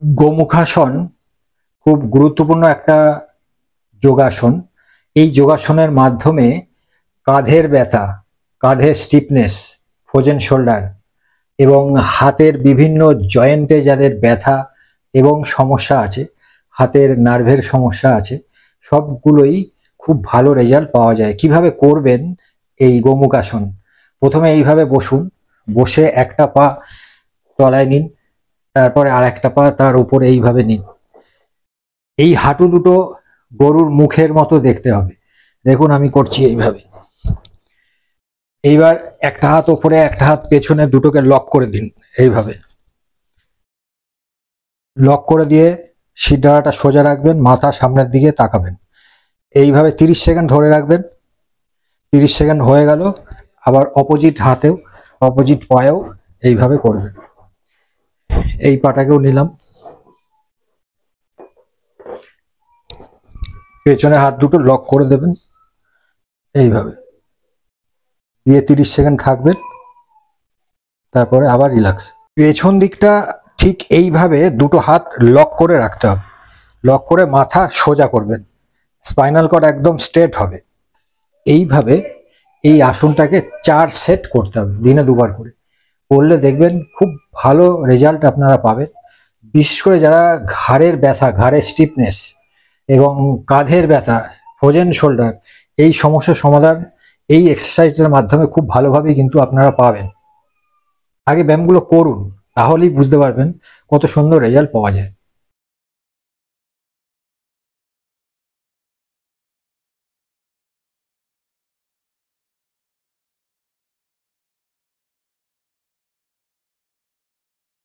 গোমুখাসন খুব গুরুত্বপূর্ণ একটা যোগাসন। এই যোগাসনের মাধ্যমে কাঁধের ব্যথা, কাঁধের স্টিফনেস, ফ্রোজেন শোল্ডার এবং হাতের বিভিন্ন জয়েন্টে যাদের ব্যথা এবং সমস্যা আছে, হাতের নার্ভের সমস্যা আছে, সবগুলোই খুব ভালো রেজাল্ট পাওয়া যায়। কিভাবে করবেন এই গোমুখাসন? প্রথমে এইভাবে বসুন, বসে একটা পা তলায় নিন, তারপরে আর একটা পা তার উপরে এইভাবে নিন। এই হাঁটু দুটো গরুর মুখের মতো দেখতে হবে। দেখুন আমি করছি এইভাবে। এইবার একটা হাত ওপরে, একটা হাত পেছনে, দুটোকে লক করে দিন। এইভাবে লক করে দিয়ে শিরদাঁড়াটা সোজা রাখবেন, মাথা সামনের দিকে তাকাবেন। এইভাবে 30 সেকেন্ড ধরে রাখবেন। 30 সেকেন্ড হয়ে গেল, আবার অপোজিট হাতেও, অপোজিট পায়েও এইভাবে করবেন। এই পাটাকেও নিলাম, পেছনে হাত দুটো লক করে দেবেন এইভাবে, দিয়ে 30 সেকেন্ড থাকবেন, তারপরে আবার রিল্যাক্স। পেছন দিকটা ঠিক এইভাবে দুটো হাত লক করে রাখতে হবে, লক করে মাথা সোজা করবেন, স্পাইনাল কর্ড একদম স্ট্রেট হবে। এইভাবে এই আসনটাকে 4 সেট করতে হবে, দিনে 2বার করে করলে দেখবেন খুব ভালো রেজাল্ট আপনারা পাবেন। বিশেষ করে যারা ঘাড়ের ব্যথা, ঘাড়ের স্টিফনেস এবং কাঁধের ব্যথা, ফ্রোজেন শোল্ডার, এই সমস্যার সমাধান এই এক্সারসাইজের মাধ্যমে খুব ভালোভাবেই কিন্তু আপনারা পাবেন। আগে ব্যায়ামগুলো করুন, তাহলেই বুঝতে পারবেন কত সুন্দর রেজাল্ট পাওয়া যায়।